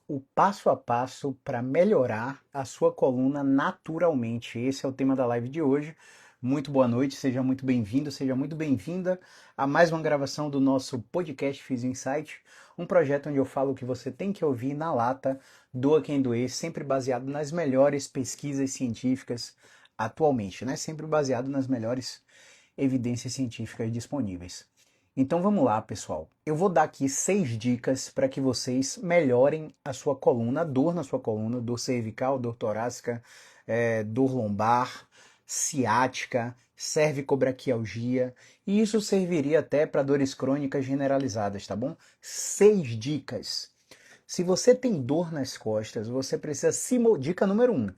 o passo a passo para melhorar a sua coluna naturalmente. Esse é o tema da live de hoje. Muito boa noite, seja muito bem-vindo, seja muito bem-vinda a mais uma gravação do nosso podcast Fiz Insight, um projeto onde eu falo o que você tem que ouvir na lata, doa quem doer, sempre baseado nas melhores pesquisas científicas atualmente, né? Sempre baseado nas melhores evidências científicas disponíveis. Então vamos lá, pessoal. Eu vou dar aqui 6 dicas para que vocês melhorem a sua coluna, a dor na sua coluna, dor cervical, dor torácica, dor lombar, ciática, cervicobraquialgia, e isso serviria até para dores crônicas generalizadas, tá bom? 6 dicas. Se você tem dor nas costas, você precisa Dica número 1.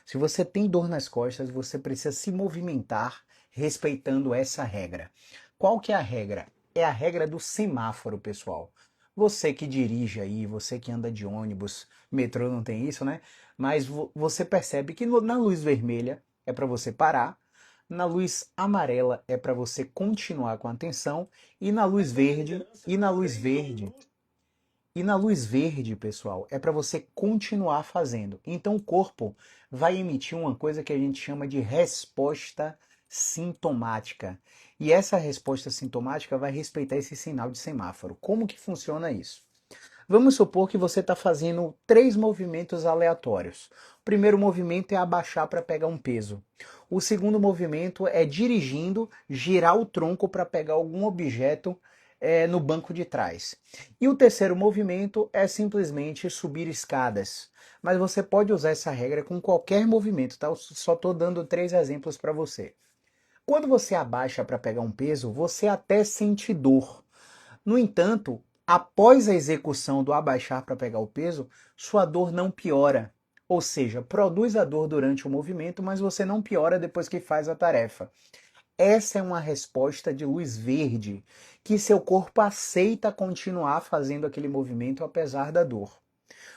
Se você tem dor nas costas, você precisa se movimentar respeitando essa regra. Qual que é a regra? É a regra do semáforo, pessoal. Você que dirige aí, você que anda de ônibus, metrô não tem isso, né? Mas você percebe que na luz vermelha é para você parar, na luz amarela é para você continuar com a atenção e na luz verde, pessoal, é para você continuar fazendo. Então o corpo vai emitir uma coisa que a gente chama de resposta sintomática. E essa resposta sintomática vai respeitar esse sinal de semáforo. Como que funciona isso? Vamos supor que você está fazendo 3 movimentos aleatórios. O primeiro movimento é abaixar para pegar um peso. O segundo movimento é dirigindo, girar o tronco para pegar algum objeto no banco de trás. E o terceiro movimento é simplesmente subir escadas. Mas você pode usar essa regra com qualquer movimento, tá? Eu só estou dando 3 exemplos para você. Quando você abaixa para pegar um peso, você até sente dor. No entanto, após a execução do abaixar para pegar o peso, sua dor não piora. Ou seja, produz a dor durante o movimento, mas você não piora depois que faz a tarefa. Essa é uma resposta de luz verde, que seu corpo aceita continuar fazendo aquele movimento apesar da dor.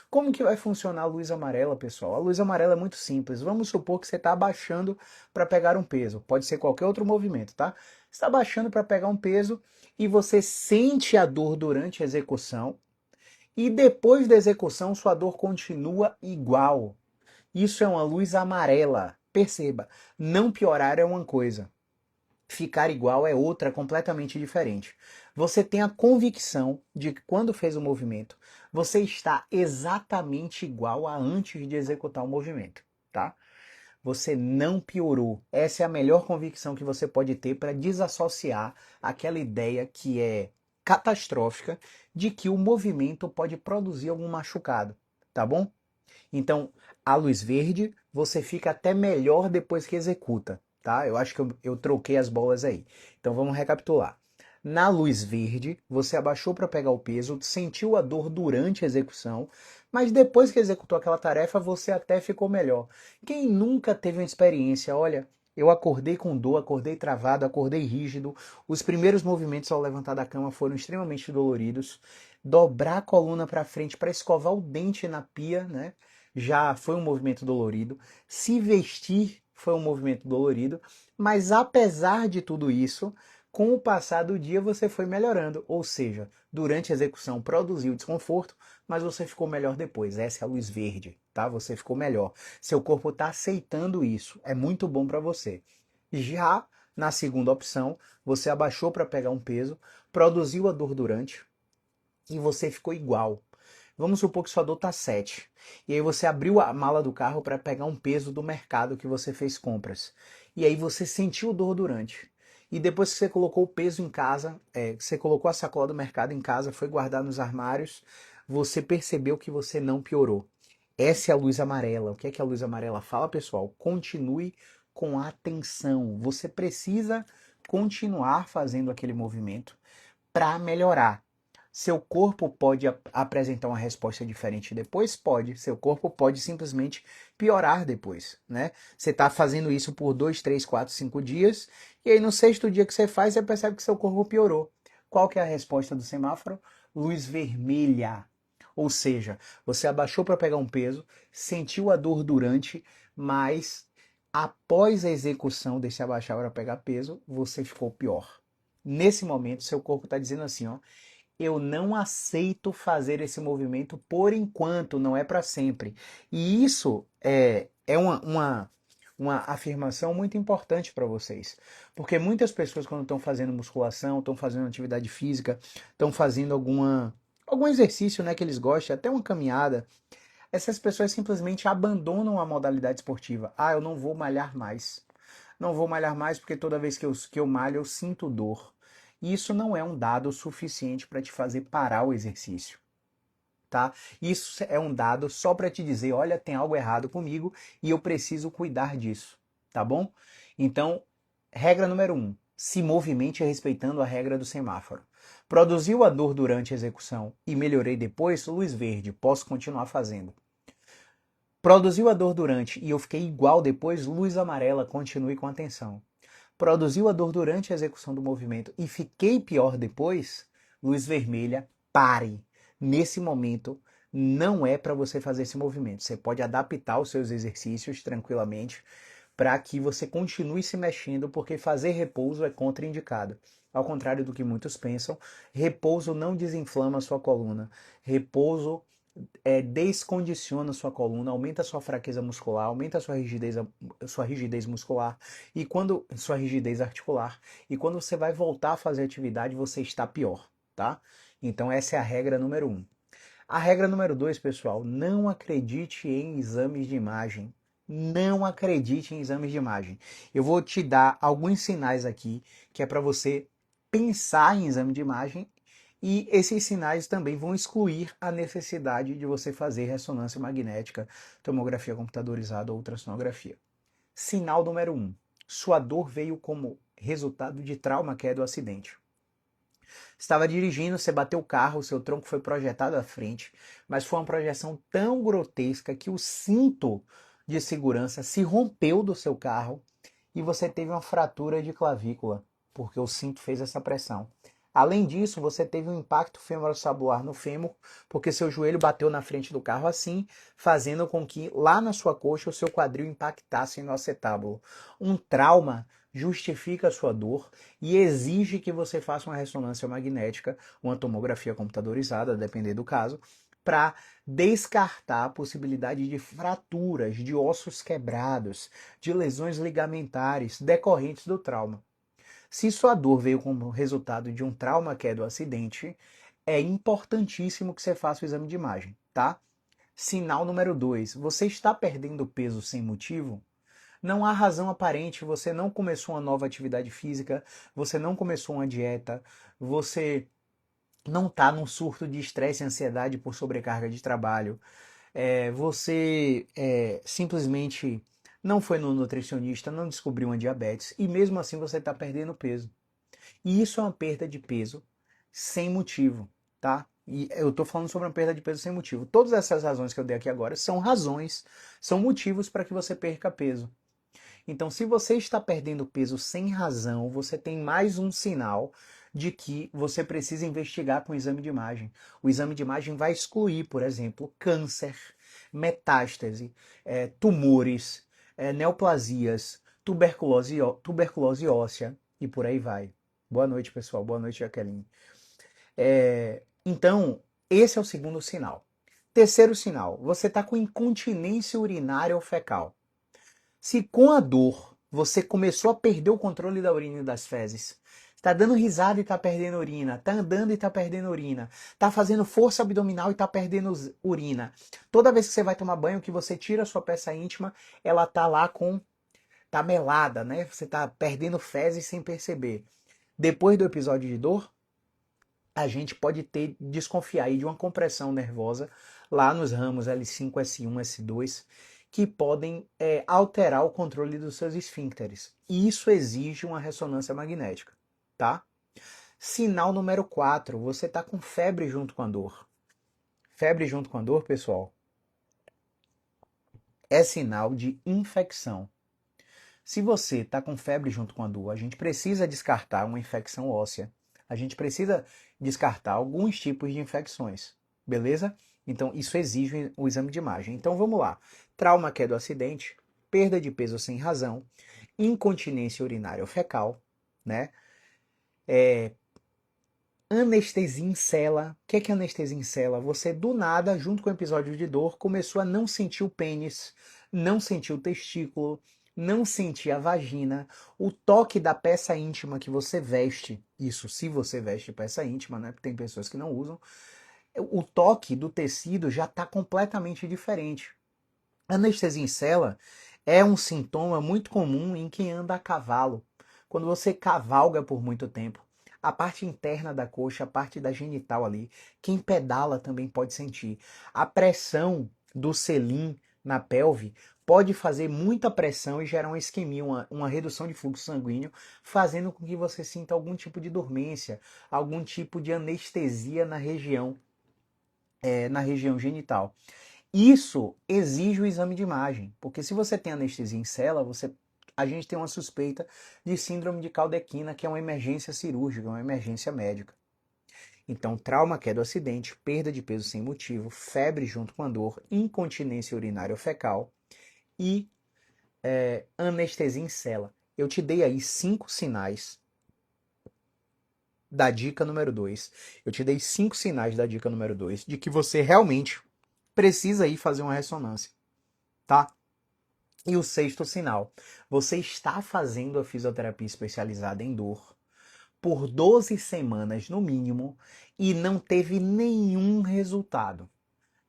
Como que vai funcionar a luz amarela, pessoal? A luz amarela é muito simples. Vamos supor que você está abaixando para pegar um peso. Pode ser qualquer outro movimento, tá? Você está abaixando para pegar um peso e você sente a dor durante a execução. E depois da execução, sua dor continua igual. Isso é uma luz amarela. Perceba, não piorar é uma coisa. Ficar igual é outra completamente diferente. Você tem a convicção de que quando fez o movimento, você está exatamente igual a antes de executar o movimento, tá? Você não piorou. Essa é a melhor convicção que você pode ter para desassociar aquela ideia que é catastrófica de que o movimento pode produzir algum machucado, tá bom? Então, a luz verde, você fica até melhor depois que executa, tá? Eu acho que eu troquei as bolas aí. Então, vamos recapitular. Na luz verde, você abaixou para pegar o peso, sentiu a dor durante a execução, mas depois que executou aquela tarefa, você até ficou melhor. Quem nunca teve uma experiência, olha, eu acordei com dor, acordei travado, acordei rígido, os primeiros movimentos ao levantar da cama foram extremamente doloridos, dobrar a coluna para frente para escovar o dente na pia, né? Já foi um movimento dolorido. Se vestir foi um movimento dolorido, mas apesar de tudo isso, com o passar do dia você foi melhorando, ou seja, durante a execução produziu desconforto, mas você ficou melhor depois. Essa é a luz verde, tá? Você ficou melhor. Seu corpo está aceitando isso. É muito bom para você. Já na segunda opção, você abaixou para pegar um peso, produziu a dor durante e você ficou igual. Vamos supor que sua dor está 7. E aí você abriu a mala do carro para pegar um peso do mercado que você fez compras. E aí você sentiu dor durante. E depois que você colocou o peso em casa, você colocou a sacola do mercado em casa, foi guardar nos armários, você percebeu que você não piorou. Essa é a luz amarela. O que é que a luz amarela fala, pessoal? Continue com atenção. Você precisa continuar fazendo aquele movimento para melhorar. Seu corpo pode apresentar uma resposta diferente depois? Pode. Seu corpo pode simplesmente piorar depois, né? Você está fazendo isso por 2, 3, 4, 5 dias e aí no sexto dia que você faz, você percebe que seu corpo piorou. Qual que é a resposta do semáforo? Luz vermelha. Ou seja, você abaixou para pegar um peso, sentiu a dor durante, mas após a execução desse abaixar para pegar peso, você ficou pior. Nesse momento, seu corpo está dizendo assim, ó, eu não aceito fazer esse movimento por enquanto, não é para sempre. E isso é uma afirmação muito importante para vocês. Porque muitas pessoas, quando estão fazendo musculação, estão fazendo atividade física, estão fazendo algum exercício, né, que eles gostam, até uma caminhada, essas pessoas simplesmente abandonam a modalidade esportiva. Ah, eu não vou malhar mais. Não vou malhar mais porque toda vez que eu malho eu sinto dor. E isso não é um dado suficiente para te fazer parar o exercício, tá? Isso é um dado só para te dizer, olha, tem algo errado comigo e eu preciso cuidar disso, tá bom? Então, regra número 1, se movimente respeitando a regra do semáforo. Produziu a dor durante a execução e melhorei depois, luz verde, posso continuar fazendo. Produziu a dor durante e eu fiquei igual depois, luz amarela, continue com atenção. Produziu a dor durante a execução do movimento e fiquei pior depois, luz vermelha, pare. Nesse momento, não é para você fazer esse movimento. Você pode adaptar os seus exercícios tranquilamente para que você continue se mexendo, porque fazer repouso é contraindicado. Ao contrário do que muitos pensam, repouso não desinflama a sua coluna. Repouso descondiciona a sua coluna, aumenta a sua fraqueza muscular, aumenta a sua rigidez muscular e quando sua rigidez articular. E quando você vai voltar a fazer atividade, você está pior, tá? Então essa é a regra número 1. A regra número 2, pessoal, não acredite em exames de imagem. Não acredite em exames de imagem. Eu vou te dar alguns sinais aqui que é para você pensar em exame de imagem e esses sinais também vão excluir a necessidade de você fazer ressonância magnética, tomografia computadorizada ou ultrassonografia. Sinal número 1. Sua dor veio como resultado de trauma que é do acidente. Estava dirigindo, você bateu o carro, seu tronco foi projetado à frente, mas foi uma projeção tão grotesca que o cinto de segurança se rompeu do seu carro e você teve uma fratura de clavícula, porque o cinto fez essa pressão. Além disso, você teve um impacto femorosabular no fêmur, porque seu joelho bateu na frente do carro assim, fazendo com que lá na sua coxa o seu quadril impactasse no acetábulo. Um trauma justifica a sua dor e exige que você faça uma ressonância magnética, uma tomografia computadorizada, dependendo do caso, para descartar a possibilidade de fraturas, de ossos quebrados, de lesões ligamentares decorrentes do trauma. Se sua dor veio como resultado de um trauma que é do acidente, é importantíssimo que você faça o exame de imagem, tá? Sinal número 2, você está perdendo peso sem motivo? Não há razão aparente, você não começou uma nova atividade física, você não começou uma dieta, você não está num surto de estresse e ansiedade por sobrecarga de trabalho, você simplesmente não foi no nutricionista, não descobriu uma diabetes e mesmo assim você está perdendo peso. E isso é uma perda de peso sem motivo, tá? E eu estou falando sobre uma perda de peso sem motivo. Todas essas razões que eu dei aqui agora são razões, são motivos para que você perca peso. Então, se você está perdendo peso sem razão, você tem mais um sinal de que você precisa investigar com o exame de imagem. O exame de imagem vai excluir, por exemplo, câncer, metástase, tumores, neoplasias, tuberculose óssea e por aí vai. Boa noite, pessoal. Boa noite, Jaqueline. Então, esse é o segundo sinal. Terceiro sinal, você está com incontinência urinária ou fecal. Se com a dor você começou a perder o controle da urina e das fezes, está dando risada e está perdendo urina, está andando e está perdendo urina, está fazendo força abdominal e está perdendo urina. Toda vez que você vai tomar banho, que você tira a sua peça íntima, ela tá lá tá melada, né? Você está perdendo fezes sem perceber. Depois do episódio de dor, a gente pode desconfiar aí de uma compressão nervosa lá nos ramos L5, S1, S2, que podem alterar o controle dos seus esfíncteres. E isso exige uma ressonância magnética, tá? Sinal número 4, você está com febre junto com a dor. Febre junto com a dor, pessoal, é sinal de infecção. Se você está com febre junto com a dor, a gente precisa descartar uma infecção óssea. A gente precisa descartar alguns tipos de infecções, beleza? Então, isso exige o exame de imagem. Então, vamos lá. Trauma que é do acidente, perda de peso sem razão, incontinência urinária ou fecal, né? Anestesia em cela. O que é anestesia em cela? Você, do nada, junto com o episódio de dor, começou a não sentir o pênis, não sentir o testículo, não sentir a vagina, o toque da peça íntima que você veste. Isso se você veste peça íntima, né? Porque tem pessoas que não usam. O toque do tecido já está completamente diferente. Anestesia em cela é um sintoma muito comum em quem anda a cavalo. Quando você cavalga por muito tempo, a parte interna da coxa, a parte da genital ali, quem pedala também pode sentir. A pressão do selim na pelve pode fazer muita pressão e gerar uma isquemia, uma redução de fluxo sanguíneo, fazendo com que você sinta algum tipo de dormência, algum tipo de anestesia na região genital. Isso exige o exame de imagem, porque se você tem anestesia em cela, a gente tem uma suspeita de síndrome de Caldequina, que é uma emergência cirúrgica, uma emergência médica. Então, trauma que é do acidente, perda de peso sem motivo, febre junto com a dor, incontinência urinária ou fecal e anestesia em cela. Eu te dei aí 5 sinais da dica número 2. Eu te dei 5 sinais da dica número 2 de que você realmente precisa ir fazer uma ressonância, tá? E o sexto sinal, você está fazendo a fisioterapia especializada em dor por 12 semanas no mínimo e não teve nenhum resultado.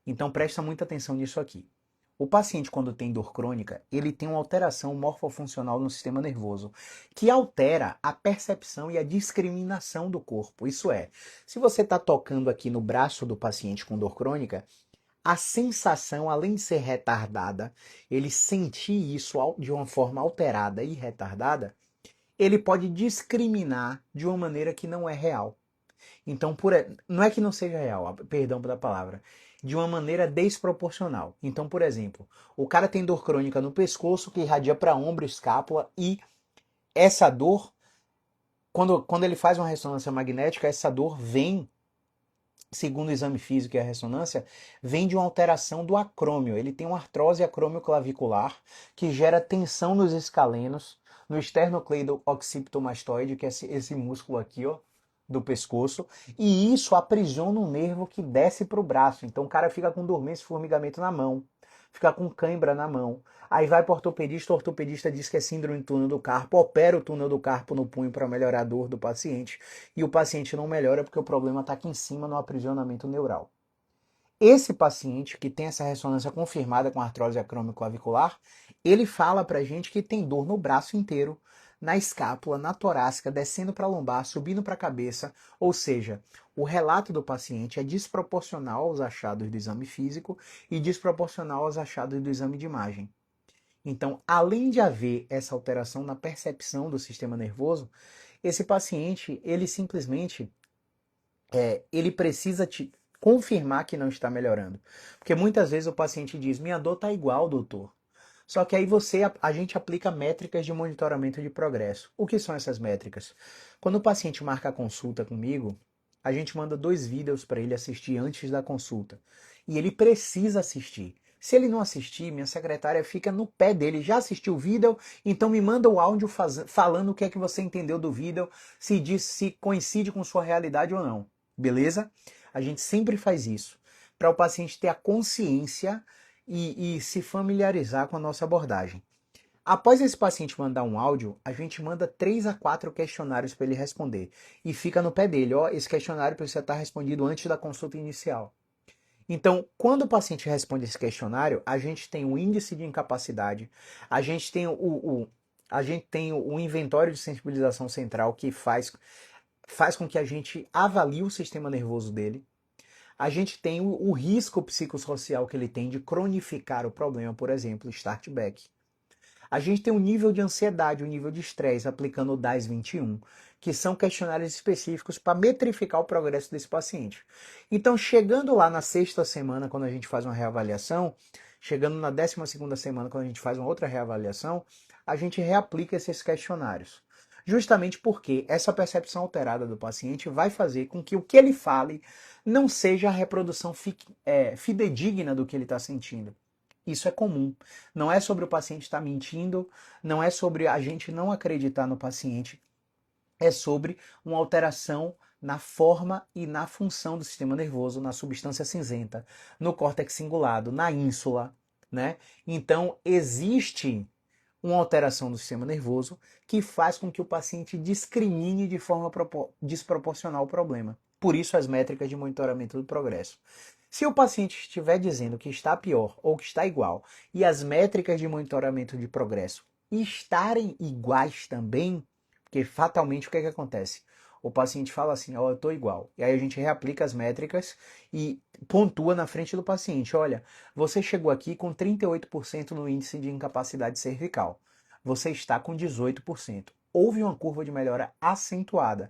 Então presta muita atenção nisso aqui. O paciente, quando tem dor crônica, ele tem uma alteração morfofuncional no sistema nervoso, que altera a percepção e a discriminação do corpo. Isso é, se você está tocando aqui no braço do paciente com dor crônica, a sensação, além de ser retardada, ele sentir isso de uma forma alterada e retardada, ele pode discriminar de uma maneira que não é real. Então, não é que não seja real, perdão pela palavra, de uma maneira desproporcional. Então, por exemplo, o cara tem dor crônica no pescoço que irradia para ombro, escápula, e essa dor, quando ele faz uma ressonância magnética, essa dor vem, segundo o exame físico e a ressonância, vem de uma alteração do acrômio. Ele tem uma artrose acromioclavicular que gera tensão nos escalenos, no esternocleido occipitomastoide, que é esse músculo aqui, ó, do pescoço, e isso aprisiona um nervo que desce para o braço. Então o cara fica com dormência e formigamento na mão, fica com cãibra na mão. Aí vai para o ortopedista diz que é síndrome do túnel do carpo, opera o túnel do carpo no punho para melhorar a dor do paciente, e o paciente não melhora porque o problema está aqui em cima no aprisionamento neural. Esse paciente que tem essa ressonância confirmada com artrose acromioclavicular, ele fala pra gente que tem dor no braço inteiro, na escápula, na torácica, descendo para a lombar, subindo para a cabeça, ou seja, o relato do paciente é desproporcional aos achados do exame físico e desproporcional aos achados do exame de imagem. Então, além de haver essa alteração na percepção do sistema nervoso, esse paciente, ele simplesmente ele precisa te confirmar que não está melhorando. Porque muitas vezes o paciente diz, minha dor está igual, doutor. Só que aí a gente aplica métricas de monitoramento de progresso. O que são essas métricas? Quando o paciente marca a consulta comigo, a gente manda 2 vídeos para ele assistir antes da consulta. E ele precisa assistir. Se ele não assistir, minha secretária fica no pé dele. Já assistiu o vídeo? Então me manda o áudio falando o que é que você entendeu do vídeo, se coincide com sua realidade ou não. Beleza? A gente sempre faz isso para o paciente ter a consciência e se familiarizar com a nossa abordagem. Após esse paciente mandar um áudio, a gente manda 3 a 4 questionários para ele responder. E fica no pé dele, ó, esse questionário precisa estar respondido antes da consulta inicial. Então, quando o paciente responde esse questionário, a gente tem o índice de incapacidade, a gente tem o inventório de sensibilização central que faz com que a gente avalie o sistema nervoso dele. A gente tem o risco psicossocial que ele tem de cronificar o problema, por exemplo, start back. A gente tem o nível de ansiedade, o nível de estresse, aplicando o DAS-21, que são questionários específicos para metrificar o progresso desse paciente. Então, chegando lá na 6ª semana, quando a gente faz uma reavaliação, chegando na 12ª semana, quando a gente faz uma outra reavaliação, a gente reaplica esses questionários. Justamente porque essa percepção alterada do paciente vai fazer com que o que ele fale não seja a reprodução fidedigna do que ele está sentindo. Isso é comum. Não é sobre o paciente estar mentindo, não é sobre a gente não acreditar no paciente, é sobre uma alteração na forma e na função do sistema nervoso, na substância cinzenta, no córtex cingulado, na ínsula, né? Então, existe uma alteração do sistema nervoso que faz com que o paciente discrimine de forma desproporcional o problema. Por isso, as métricas de monitoramento do progresso. Se o paciente estiver dizendo que está pior ou que está igual e as métricas de monitoramento de progresso estarem iguais também, porque fatalmente o que é que acontece? O paciente fala assim, ó, eu estou igual. E aí a gente reaplica as métricas e pontua na frente do paciente, olha, você chegou aqui com 38% no índice de incapacidade cervical. Você está com 18%. Houve uma curva de melhora acentuada.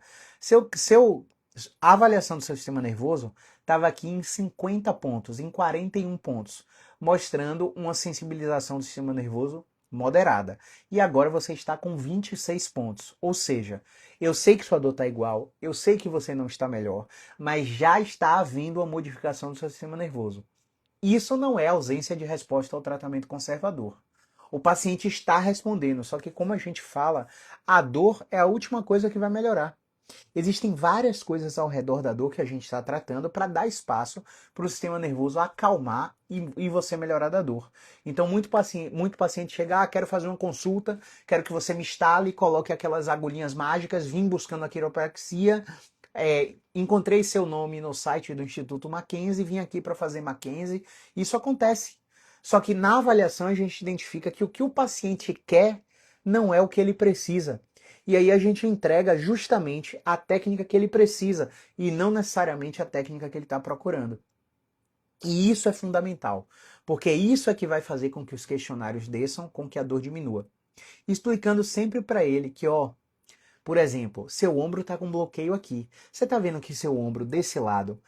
A avaliação do seu sistema nervoso estava aqui em 50 pontos, em 41 pontos, mostrando uma sensibilização do sistema nervoso moderada. E agora você está com 26 pontos. Ou seja, eu sei que sua dor está igual, eu sei que você não está melhor, mas já está havendo uma modificação do seu sistema nervoso. Isso não é ausência de resposta ao tratamento conservador. O paciente está respondendo, só que como a gente fala, a dor é a última coisa que vai melhorar. Existem várias coisas ao redor da dor que a gente está tratando para dar espaço para o sistema nervoso acalmar e você melhorar da dor. Então, muito paciente chega, quero fazer uma consulta, quero que você me instale, coloque aquelas agulhinhas mágicas, vim buscando a quiropraxia, encontrei seu nome no site do Instituto Mackenzie, vim aqui para fazer Mackenzie. Isso acontece. Só que na avaliação a gente identifica que o que o paciente quer não é o que ele precisa. E aí a gente entrega justamente a técnica que ele precisa e não necessariamente a técnica que ele está procurando. E isso é fundamental, porque isso é que vai fazer com que os questionários desçam, com que a dor diminua. Explicando sempre para ele que, ó, por exemplo, seu ombro está com bloqueio aqui. Você está vendo que seu ombro desse lado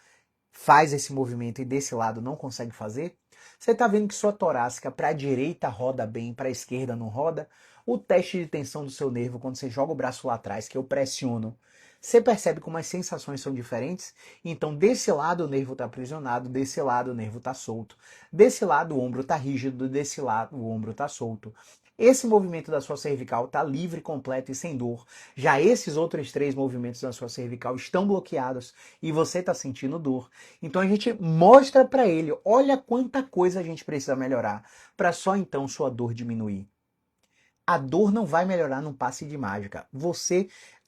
faz esse movimento e desse lado não consegue fazer? Você está vendo que sua torácica para a direita roda bem, para a esquerda não roda? O teste de tensão do seu nervo, quando você joga o braço lá atrás, que eu pressiono, você percebe como as sensações são diferentes? Então, desse lado o nervo está aprisionado, desse lado o nervo está solto. Desse lado o ombro está rígido, desse lado o ombro está solto. Esse movimento da sua cervical está livre, completo e sem dor. Já esses outros 3 movimentos da sua cervical estão bloqueados e você está sentindo dor. Então a gente mostra para ele, olha quanta coisa a gente precisa melhorar para só então sua dor diminuir. A dor não vai melhorar num passe de mágica.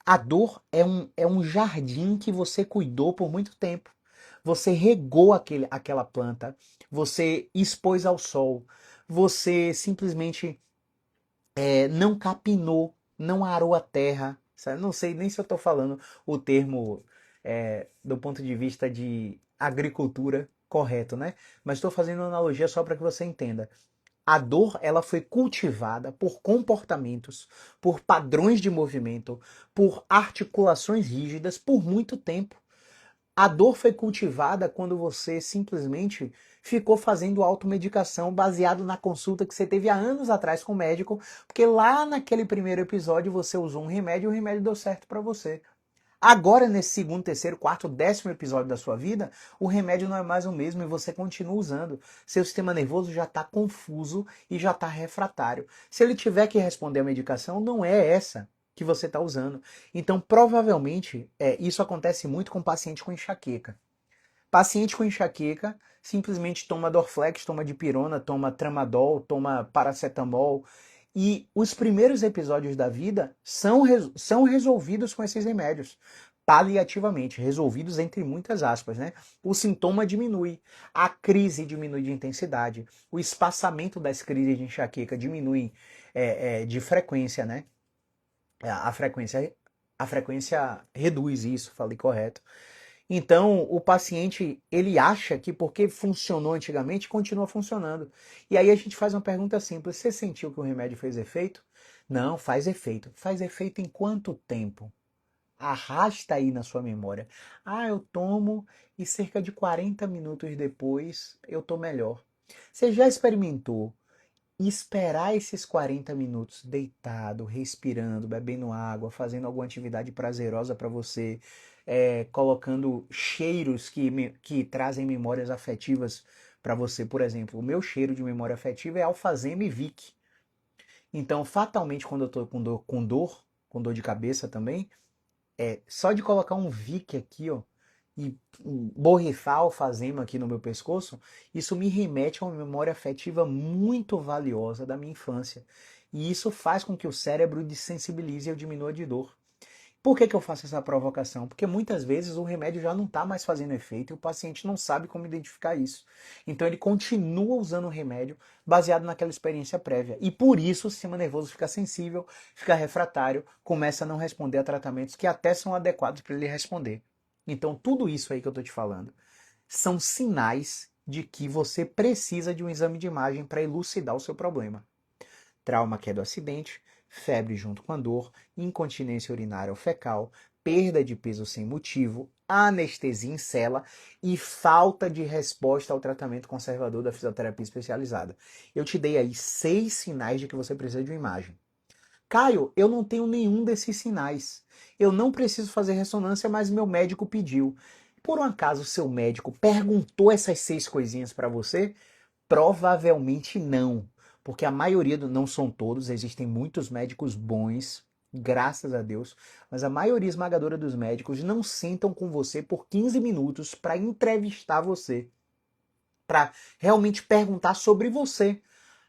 A dor é um jardim que você cuidou por muito tempo. Você regou aquela planta, você expôs ao sol, você simplesmente não capinou, não arou a terra. Sabe? Não sei nem se eu estou falando o termo do ponto de vista de agricultura correto, né? Mas estou fazendo uma analogia só para que você entenda. A dor, ela foi cultivada por comportamentos, por padrões de movimento, por articulações rígidas por muito tempo. A dor foi cultivada quando você simplesmente ficou fazendo automedicação baseado na consulta que você teve há anos atrás com o médico, porque lá naquele primeiro episódio você usou um remédio e o remédio deu certo para você. Agora, nesse segundo, terceiro, quarto, 10º episódio da sua vida, o remédio não é mais o mesmo e você continua usando. Seu sistema nervoso já está confuso e já está refratário. Se ele tiver que responder a medicação, não é essa que você está usando. Então, provavelmente, isso acontece muito com paciente com enxaqueca. Paciente com enxaqueca simplesmente toma Dorflex, toma dipirona, toma tramadol, toma paracetamol. E os primeiros episódios da vida são resolvidos com esses remédios, paliativamente, resolvidos entre muitas aspas, né? O sintoma diminui, a crise diminui de intensidade, o espaçamento das crises de enxaqueca diminui de frequência, né? A frequência, a frequência reduz isso, falei correto. Então, o paciente, ele acha que porque funcionou antigamente, continua funcionando. E aí a gente faz uma pergunta simples: você sentiu que o remédio fez efeito? Não, faz efeito. Faz efeito em quanto tempo? Arrasta aí na sua memória. Ah, eu tomo e cerca de 40 minutos depois eu tô melhor. Você já experimentou esperar esses 40 minutos deitado, respirando, bebendo água, fazendo alguma atividade prazerosa para você, colocando cheiros que trazem memórias afetivas para você? Por exemplo, o meu cheiro de memória afetiva é alfazema e Vick. Então, fatalmente, quando eu estou com dor de cabeça também, só de colocar um Vic aqui, ó, e borrifar alfazema aqui no meu pescoço, isso me remete a uma memória afetiva muito valiosa da minha infância. E isso faz com que o cérebro desensibilize e eu diminua de dor. Por que eu faço essa provocação? Porque muitas vezes o remédio já não está mais fazendo efeito e o paciente não sabe como identificar isso. Então ele continua usando o remédio baseado naquela experiência prévia. E por isso o sistema nervoso fica sensível, fica refratário, começa a não responder a tratamentos que até são adequados para ele responder. Então tudo isso aí que eu estou te falando são sinais de que você precisa de um exame de imagem para elucidar o seu problema. Trauma que é do acidente, febre junto com a dor, incontinência urinária ou fecal, perda de peso sem motivo, anestesia em cela e falta de resposta ao tratamento conservador da fisioterapia especializada. Eu te dei aí 6 sinais de que você precisa de uma imagem. Caio, eu não tenho nenhum desses sinais. Eu não preciso fazer ressonância, mas meu médico pediu. Por um acaso, seu médico perguntou essas 6 coisinhas para você? Provavelmente não, porque a maioria, não são todos, existem muitos médicos bons, graças a Deus, mas a maioria esmagadora dos médicos não sentam com você por 15 minutos para entrevistar você, para realmente perguntar sobre você.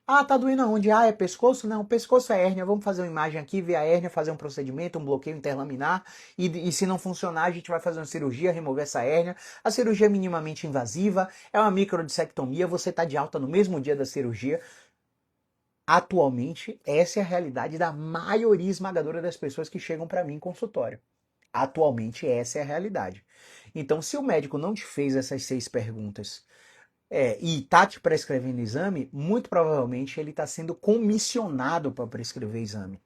Ah, tá doendo aonde? Ah, é pescoço? Não, pescoço é hérnia. Vamos fazer uma imagem aqui, ver a hérnia, fazer um procedimento, um bloqueio interlaminar. E se não funcionar, a gente vai fazer uma cirurgia, remover essa hérnia. A cirurgia é minimamente invasiva, é uma microdissectomia, você está de alta no mesmo dia da cirurgia. Atualmente, essa é a realidade da maioria esmagadora das pessoas que chegam para mim em consultório. Atualmente, essa é a realidade. Então, se o médico não te fez essas 6 perguntas e tá te prescrevendo exame, muito provavelmente ele está sendo comissionado para prescrever exame.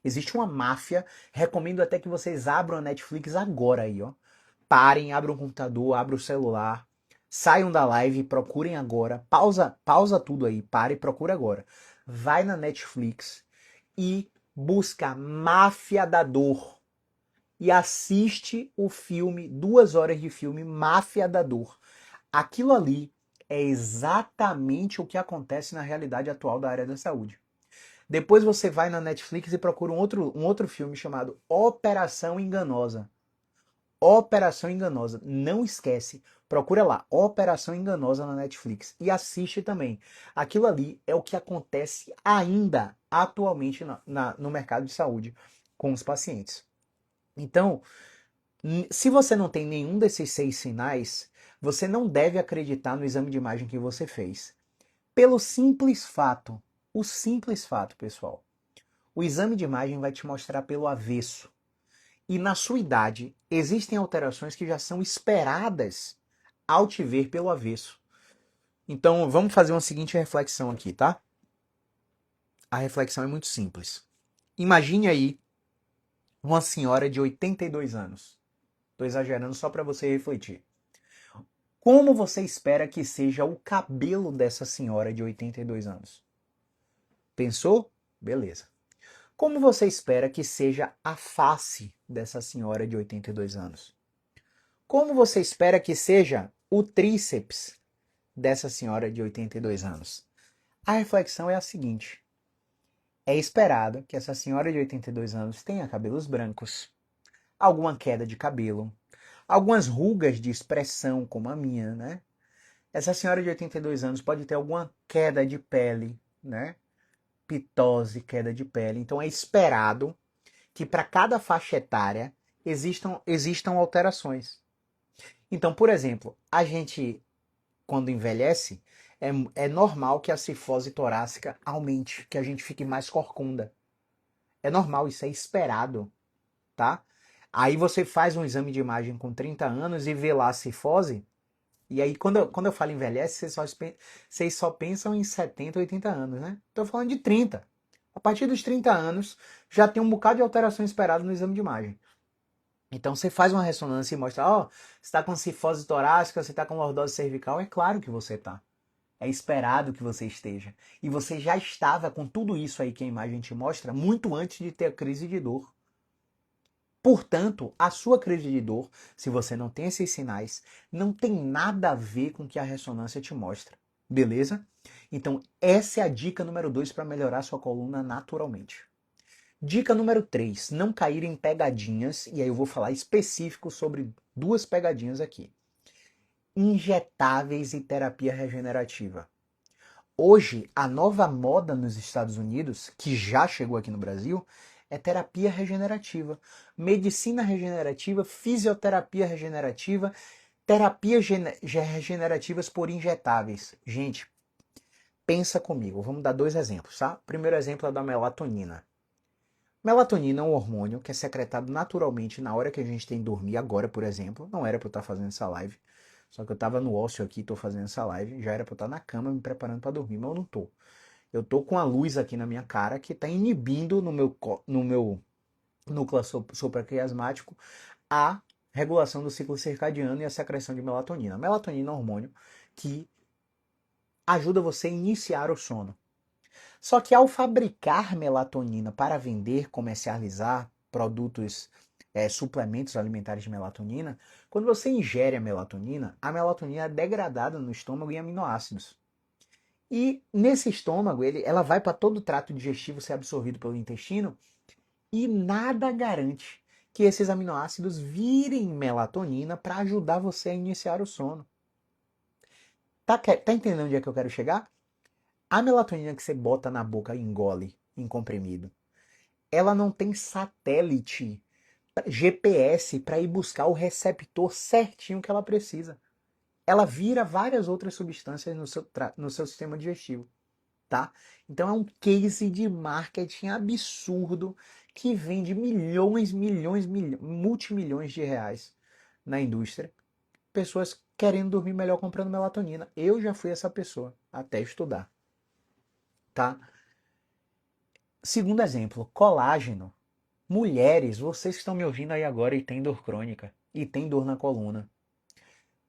Existe uma máfia, recomendo até que vocês abram a Netflix agora aí, ó. Parem, abram o computador, abram o celular, saiam da live, procurem agora, pausa tudo aí, pare e procura agora. Vai na Netflix e busca Máfia da Dor e assiste o filme, 2 horas de filme Máfia da Dor. Aquilo ali é exatamente o que acontece na realidade atual da área da saúde. Depois você vai na Netflix e procura um outro filme chamado Operação Enganosa. Operação Enganosa. Não esquece. Procura lá, Operação Enganosa na Netflix. E assiste também. Aquilo ali é o que acontece ainda atualmente no mercado de saúde com os pacientes. Então, se você não tem nenhum desses 6 sinais, você não deve acreditar no exame de imagem que você fez. Pelo simples fato, pessoal, o exame de imagem vai te mostrar pelo avesso. E na sua idade, existem alterações que já são esperadas ao te ver pelo avesso. Então, vamos fazer uma seguinte reflexão aqui, tá? A reflexão é muito simples. Imagine aí uma senhora de 82 anos. Estou exagerando só para você refletir. Como você espera que seja o cabelo dessa senhora de 82 anos? Pensou? Beleza. Como você espera que seja a face dessa senhora de 82 anos? Como você espera que seja o tríceps dessa senhora de 82 anos? A reflexão é a seguinte: é esperado que essa senhora de 82 anos tenha cabelos brancos, alguma queda de cabelo, algumas rugas de expressão, como a minha, né? Essa senhora de 82 anos pode ter alguma queda de pele, né? Pitose, queda de pele. Então é esperado que para cada faixa etária existam alterações. Então, por exemplo, a gente, quando envelhece, é normal que a cifose torácica aumente, que a gente fique mais corcunda. É normal, isso é esperado, tá? Aí você faz um exame de imagem com 30 anos e vê lá a cifose, e aí quando eu falo envelhece, vocês só pensam em 70, 80 anos, né? Estou falando de 30. A partir dos 30 anos, já tem um bocado de alteração esperada no exame de imagem. Então você faz uma ressonância e mostra, ó, você está com cifose torácica, você está com lordose cervical, é claro que você está. É esperado que você esteja. E você já estava com tudo isso aí que a imagem te mostra muito antes de ter a crise de dor. Portanto, a sua crise de dor, se você não tem esses sinais, não tem nada a ver com o que a ressonância te mostra. Beleza? Então, essa é a dica número 2 para melhorar sua coluna naturalmente. Dica número 3, não cair em pegadinhas, e aí eu vou falar específico sobre duas pegadinhas aqui. Injetáveis e terapia regenerativa. Hoje, a nova moda nos Estados Unidos, que já chegou aqui no Brasil, é terapia regenerativa. Medicina regenerativa, fisioterapia regenerativa, terapias regenerativas por injetáveis. Gente, pensa comigo. Vamos dar dois exemplos, tá? O primeiro exemplo é da melatonina. Melatonina é um hormônio que é secretado naturalmente na hora que a gente tem que dormir. Agora, por exemplo, não era para eu estar fazendo essa live, só que eu estava no ócio aqui, estou fazendo essa live, já era para eu estar na cama me preparando para dormir, mas eu não tô. Eu tô com a luz aqui na minha cara que está inibindo no meu núcleo supraquiasmático a regulação do ciclo circadiano e a secreção de melatonina. Melatonina é um hormônio que ajuda você a iniciar o sono. Só que ao fabricar melatonina para vender, comercializar produtos, suplementos alimentares de melatonina, quando você ingere a melatonina é degradada no estômago em aminoácidos. E nesse estômago, ela vai para todo o trato digestivo ser absorvido pelo intestino e nada garante que esses aminoácidos virem melatonina para ajudar você a iniciar o sono. Tá entendendo onde é que eu quero chegar? A melatonina que você bota na boca e engole em comprimido, ela não tem satélite, GPS para ir buscar o receptor certinho que ela precisa. Ela vira várias outras substâncias no seu sistema digestivo, tá? Então é um case de marketing absurdo que vende milhões, milhões, multimilhões de reais na indústria. Pessoas querendo dormir melhor comprando melatonina. Eu já fui essa pessoa até estudar, tá? Segundo exemplo, colágeno. Mulheres, vocês que estão me ouvindo aí agora e têm dor crônica e têm dor na coluna.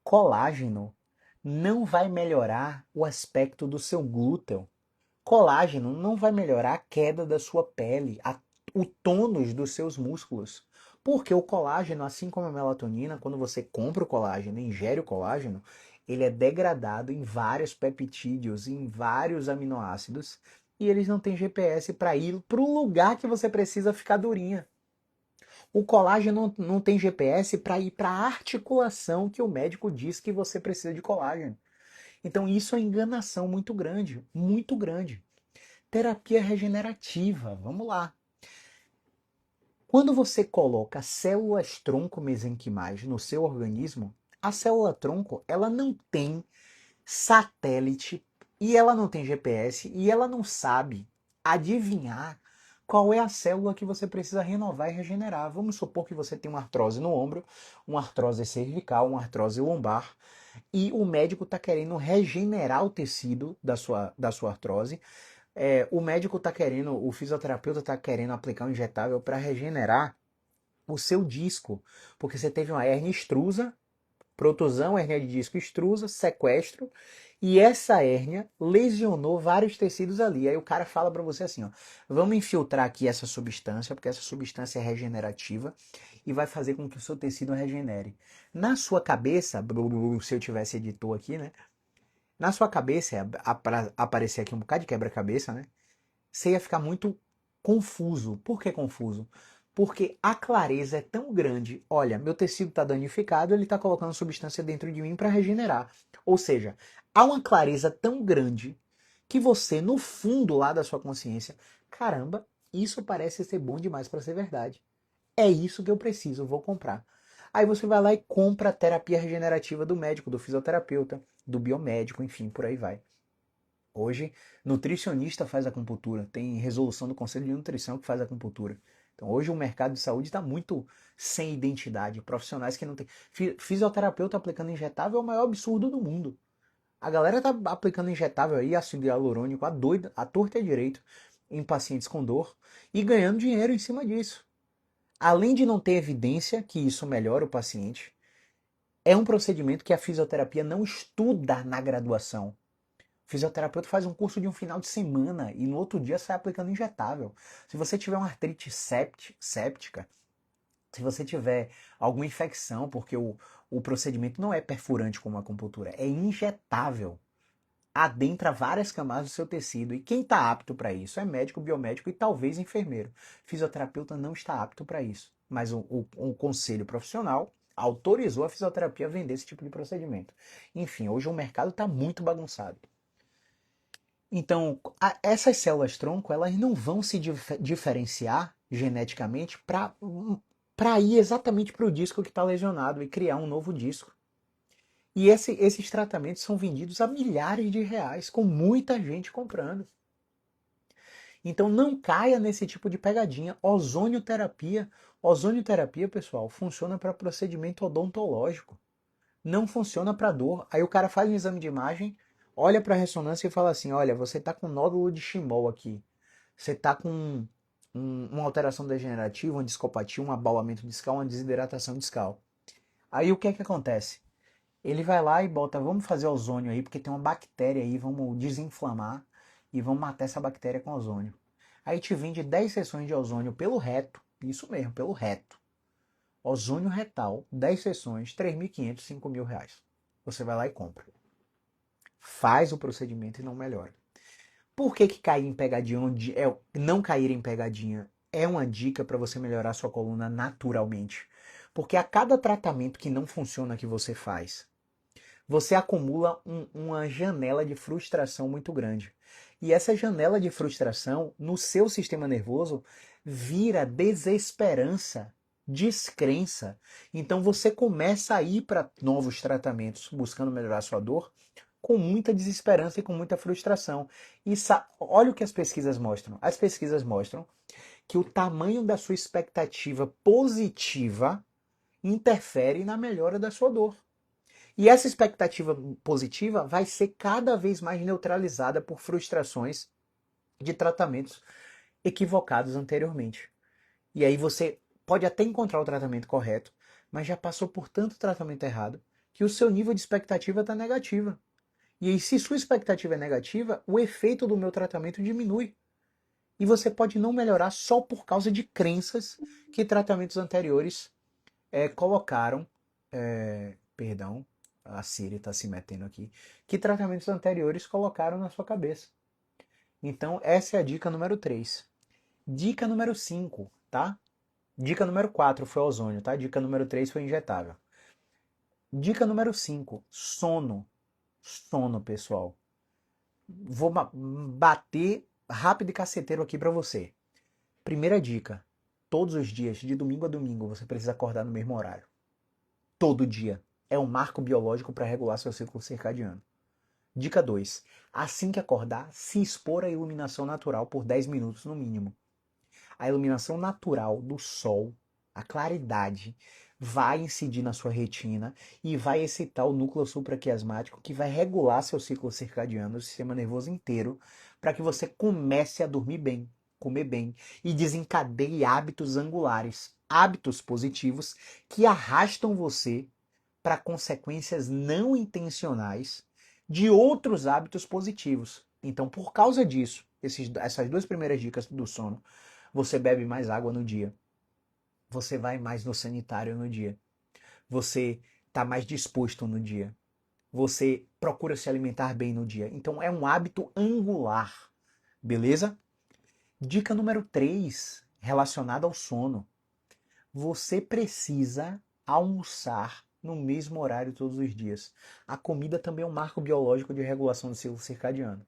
Colágeno não vai melhorar o aspecto do seu glúteo. Colágeno não vai melhorar a queda da sua pele, o tônus dos seus músculos. Porque o colágeno, assim como a melatonina, quando você compra o colágeno e ingere o colágeno, ele é degradado em vários peptídeos, em vários aminoácidos, e eles não têm GPS para ir para o lugar que você precisa ficar durinha. O colágeno não tem GPS para ir para a articulação que o médico diz que você precisa de colágeno. Então isso é enganação muito grande, muito grande. Terapia regenerativa, vamos lá. Quando você coloca células tronco mesenquimais no seu organismo, a célula tronco ela não tem satélite e ela não tem GPS e ela não sabe adivinhar qual é a célula que você precisa renovar e regenerar. Vamos supor que você tem uma artrose no ombro, uma artrose cervical, uma artrose lombar e o médico está querendo regenerar o tecido da sua artrose. O médico está querendo, o fisioterapeuta está querendo aplicar um injetável para regenerar o seu disco, porque você teve uma hérnia extrusa, protusão, hérnia de disco extrusa, sequestro, e essa hérnia lesionou vários tecidos ali. Aí o cara fala para você assim, ó, vamos infiltrar aqui essa substância, porque essa substância é regenerativa e vai fazer com que o seu tecido regenere. Na sua cabeça, se eu tivesse editor aqui, né? Na sua cabeça, aparecer aqui um bocado de quebra-cabeça, né? Você ia ficar muito confuso. Por que confuso? Porque a clareza é tão grande. Olha, meu tecido está danificado, ele está colocando substância dentro de mim para regenerar. Ou seja, há uma clareza tão grande que você, no fundo lá da sua consciência, caramba, isso parece ser bom demais para ser verdade. É isso que eu preciso, vou comprar. Aí você vai lá e compra a terapia regenerativa do médico, do fisioterapeuta, do biomédico, enfim, por aí vai. Hoje, nutricionista faz acupuntura, tem resolução do Conselho de Nutrição que faz acupuntura. Então, hoje o mercado de saúde está muito sem identidade. Profissionais que não têm. Fisioterapeuta aplicando injetável é o maior absurdo do mundo. A galera tá aplicando injetável aí, ácido hialurônico, a doida, a torta e a direito, em pacientes com dor e ganhando dinheiro em cima disso. Além de não ter evidência que isso melhora o paciente, é um procedimento que a fisioterapia não estuda na graduação. O fisioterapeuta faz um curso de um final de semana e no outro dia sai aplicando injetável. Se você tiver uma artrite séptica, se você tiver alguma infecção, porque o procedimento não é perfurante como a acupuntura, é injetável. adentra várias camadas do seu tecido. E quem está apto para isso é médico, biomédico e talvez enfermeiro. Fisioterapeuta não está apto para isso. Mas o conselho profissional autorizou a fisioterapia a vender esse tipo de procedimento. Enfim, hoje o mercado está muito bagunçado. Então, essas células-tronco, elas não vão se diferenciar geneticamente para ir exatamente para o disco que está lesionado e criar um novo disco. E esses tratamentos são vendidos a milhares de reais, com muita gente comprando. Então não caia nesse tipo de pegadinha. Ozonioterapia. Ozonioterapia, pessoal, funciona para procedimento odontológico. Não funciona para dor. Aí o cara faz um exame de imagem, olha para a ressonância e fala assim, olha, você está com nódulo de Chimmel aqui. Você está com uma alteração degenerativa, uma discopatia, um abaulamento discal, uma desidratação discal. Aí o que é que acontece? Ele vai lá e bota, vamos fazer ozônio aí, porque tem uma bactéria aí, vamos desinflamar e vamos matar essa bactéria com ozônio. Aí te vende 10 sessões de ozônio pelo reto, isso mesmo, pelo reto. Ozônio retal, 10 sessões, 3.500, 5.000 reais. Você vai lá e compra. Faz o procedimento e não melhora. Por que cair em pegadinha, não cair em pegadinha é uma dica para você melhorar sua coluna naturalmente? Porque a cada tratamento que não funciona que você faz, você acumula uma janela de frustração muito grande. E essa janela de frustração no seu sistema nervoso vira desesperança, descrença. Então você começa a ir para novos tratamentos buscando melhorar sua dor com muita desesperança e com muita frustração. E olha o que as pesquisas mostram. As pesquisas mostram que o tamanho da sua expectativa positiva interfere na melhora da sua dor. E essa expectativa positiva vai ser cada vez mais neutralizada por frustrações de tratamentos equivocados anteriormente. E aí você pode até encontrar o tratamento correto, mas já passou por tanto tratamento errado que o seu nível de expectativa está negativa. E aí, se sua expectativa é negativa, o efeito do meu tratamento diminui. E você pode não melhorar só por causa de crenças que tratamentos anteriores colocaram. Perdão, a Siri está se metendo aqui. Que tratamentos anteriores colocaram na sua cabeça. Então, essa é a dica número 3. Dica número 5, tá? Dica número 4 foi ozônio, tá? Dica número 3 foi injetável. Dica número 5, sono. Sono, pessoal. Vou bater rápido e caceteiro aqui para você. Primeira dica: todos os dias, de domingo a domingo, você precisa acordar no mesmo horário. Todo dia. É um marco biológico para regular seu ciclo circadiano. Dica 2: assim que acordar, se expor à iluminação natural por 10 minutos no mínimo. A iluminação natural do sol, a claridade, vai incidir na sua retina e vai excitar o núcleo supraquiasmático, que vai regular seu ciclo circadiano, o sistema nervoso inteiro, para que você comece a dormir bem, comer bem e desencadeie hábitos angulares, hábitos positivos que arrastam você para consequências não intencionais de outros hábitos positivos. Então, por causa disso, essas duas primeiras dicas do sono, você bebe mais água no dia, você vai mais no sanitário no dia, você está mais disposto no dia, você procura se alimentar bem no dia. Então, é um hábito angular, beleza? Dica número 3, relacionada ao sono. Você precisa almoçar no mesmo horário todos os dias. A comida também é um marco biológico de regulação do ciclo circadiano.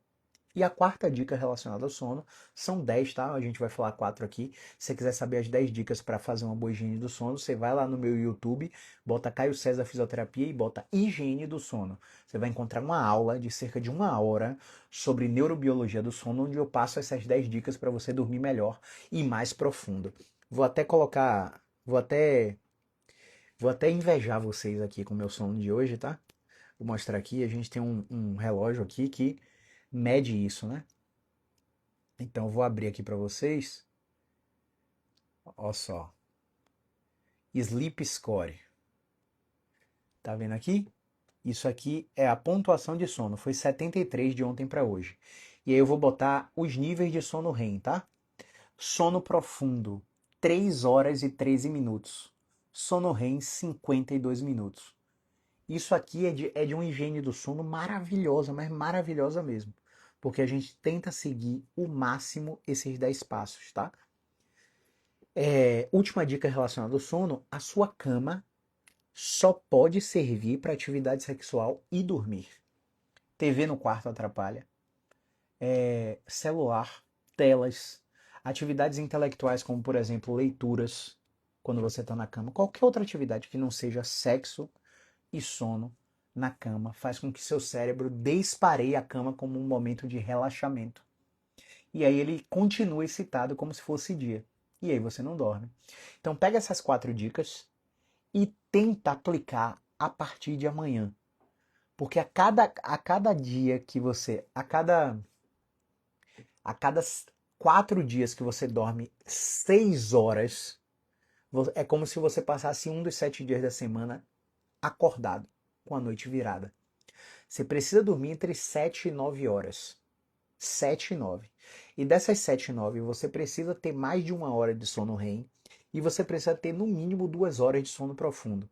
E a quarta dica relacionada ao sono são 10, tá? A gente vai falar 4 aqui. Se você quiser saber as 10 dicas para fazer uma boa higiene do sono, você vai lá no meu YouTube, bota Caio César Fisioterapia e bota higiene do sono. Você vai encontrar uma aula de cerca de 1 hora sobre neurobiologia do sono, onde eu passo essas 10 dicas para você dormir melhor e mais profundo. Vou até colocar, vou até invejar vocês aqui com o meu sono de hoje, tá? Vou mostrar aqui, a gente tem um relógio aqui que mede isso, né? Então, eu vou abrir aqui para vocês. Olha só. Sleep Score. Tá vendo aqui? Isso aqui é a pontuação de sono. Foi 73 de ontem para hoje. E aí eu vou botar os níveis de sono REM, tá? Sono profundo, 3 horas e 13 minutos. Sono REM, 52 minutos. Isso aqui é de uma higiene do sono maravilhosa, mas maravilhosa mesmo. Porque a gente tenta seguir o máximo esses 10 passos, tá? Última dica relacionada ao sono: a sua cama só pode servir para atividade sexual e dormir. TV no quarto atrapalha. Celular, telas, atividades intelectuais como, por exemplo, leituras, quando você está na cama. Qualquer outra atividade que não seja sexo e sono na cama faz com que seu cérebro despareie a cama como um momento de relaxamento. E aí ele continua excitado como se fosse dia. E aí você não dorme. Então pega essas 4 dicas e tenta aplicar a partir de amanhã. Porque a cada dia que você. A cada 4 dias que você dorme 6 horas, é como se você passasse um dos 7 dias da semana acordado, com a noite virada. Você precisa dormir entre 7 e 9 horas. 7 e 9. E dessas 7 e 9, você precisa ter mais de 1 hora de sono REM e você precisa ter no mínimo 2 horas de sono profundo.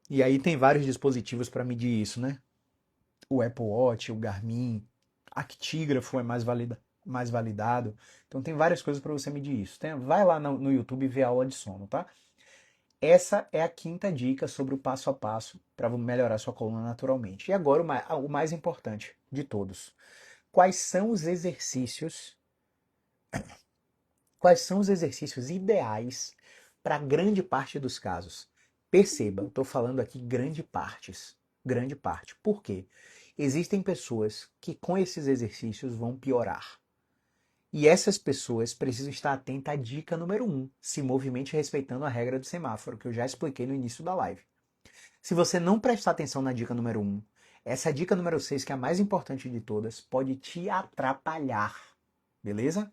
E aí tem vários dispositivos para medir isso, né? O Apple Watch, o Garmin, Actígrafo é mais validado. Então tem várias coisas para você medir isso. Vai lá no YouTube e vê a aula de sono, tá? Essa é a 5ª dica sobre o passo a passo para melhorar sua coluna naturalmente. E agora o mais importante de todos. Quais são os exercícios ideais para grande parte dos casos? Perceba, eu estou falando aqui grande parte. Por quê? Existem pessoas que com esses exercícios vão piorar. E essas pessoas precisam estar atentas à dica número 1, se movimente respeitando a regra do semáforo, que eu já expliquei no início da live. Se você não prestar atenção na dica número 1, essa dica número 6, que é a mais importante de todas, pode te atrapalhar, beleza?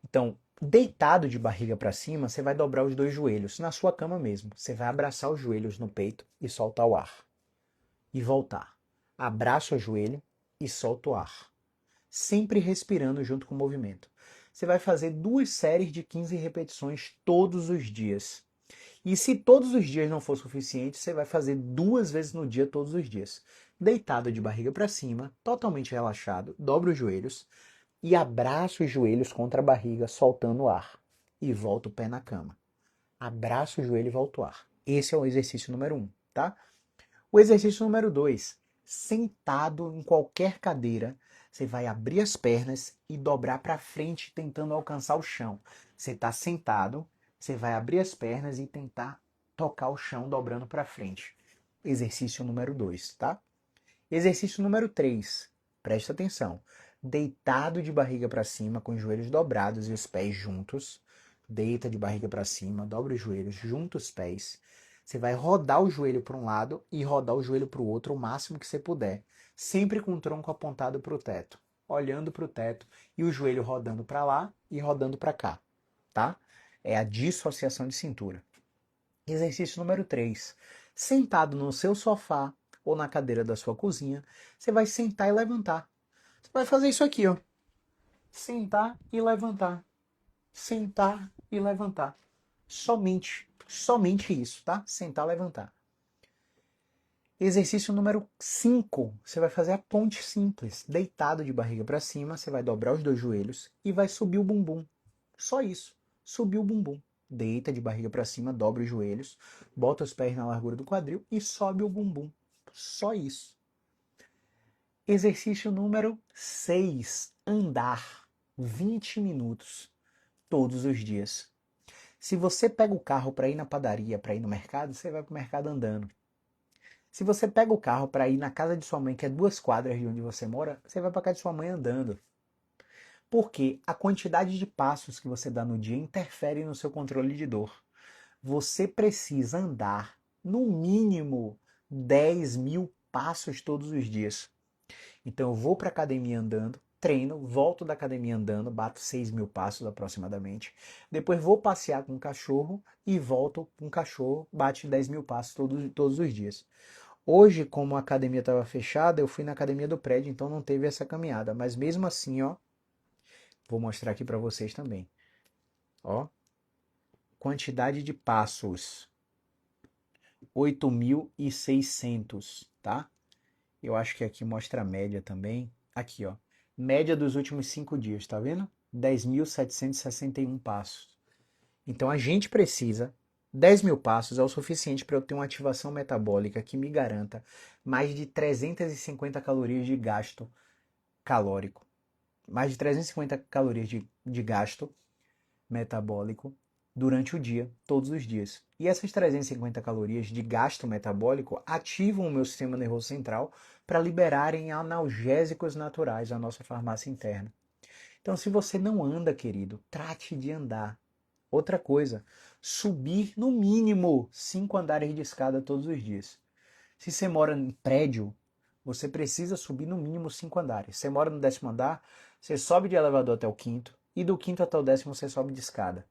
Então, deitado de barriga para cima, você vai dobrar os 2 joelhos, na sua cama mesmo. Você vai abraçar os joelhos no peito e soltar o ar. E voltar. Abraça o joelho e solta o ar. Sempre respirando junto com o movimento. Você vai fazer 2 séries de 15 repetições todos os dias. E se todos os dias não for suficiente, você vai fazer 2 vezes no dia, todos os dias. Deitado de barriga para cima, totalmente relaxado, dobra os joelhos e abraça os joelhos contra a barriga, soltando o ar. E volta o pé na cama. Abraça o joelho e volta o ar. Esse é o exercício número 1, tá? O exercício número 2, sentado em qualquer cadeira, você vai abrir as pernas e dobrar para frente, tentando alcançar o chão. Você está sentado, você vai abrir as pernas e tentar tocar o chão dobrando para frente. Exercício número 2, tá? Exercício número 3, presta atenção. Deitado de barriga para cima, com os joelhos dobrados e os pés juntos. Deita de barriga para cima, dobra os joelhos, junta os pés. Você vai rodar o joelho para um lado e rodar o joelho para o outro o máximo que você puder, sempre com o tronco apontado para o teto, olhando para o teto e o joelho rodando para lá e rodando para cá, tá? É a dissociação de cintura. Exercício número 3. Sentado no seu sofá ou na cadeira da sua cozinha, você vai sentar e levantar. Você vai fazer isso aqui, ó. Sentar e levantar. Sentar e levantar. Somente isso, tá? Sentar e levantar. Exercício número 5. Você vai fazer a ponte simples. Deitado de barriga para cima, você vai dobrar os 2 joelhos e vai subir o bumbum. Só isso. Subir o bumbum. Deita de barriga para cima, dobra os joelhos, bota os pés na largura do quadril e sobe o bumbum. Só isso. Exercício número 6. Andar 20 minutos todos os dias. Se você pega o carro para ir na padaria, para ir no mercado, você vai para o mercado andando. Se você pega o carro para ir na casa de sua mãe, que é 2 quadras de onde você mora, você vai para casa de sua mãe andando. Porque a quantidade de passos que você dá no dia interfere no seu controle de dor. Você precisa andar no mínimo 10.000 passos todos os dias. Então eu vou para a academia andando, treino, volto da academia andando, bato 6.000 passos aproximadamente. Depois vou passear com o cachorro e volto com o cachorro, bate 10.000 passos todos os dias. Hoje, como a academia estava fechada, eu fui na academia do prédio, então não teve essa caminhada. Mas mesmo assim, ó, vou mostrar aqui para vocês também. Ó, quantidade de passos. 8.600, tá? Eu acho que aqui mostra a média também. Aqui, ó. Média dos últimos 5 dias, tá vendo? 10.761 passos. Então a gente precisa, 10 mil passos é o suficiente para eu ter uma ativação metabólica que me garanta mais de 350 calorias de gasto calórico. Mais de 350 calorias de gasto metabólico durante o dia, todos os dias. E essas 350 calorias de gasto metabólico ativam o meu sistema nervoso central para liberarem analgésicos naturais à nossa farmácia interna. Então, se você não anda, querido, trate de andar. Outra coisa, subir no mínimo 5 andares de escada todos os dias. Se você mora em prédio, você precisa subir no mínimo 5 andares. Você mora no 10º andar, você sobe de elevador até o quinto, e do quinto até o 10º você sobe de escada.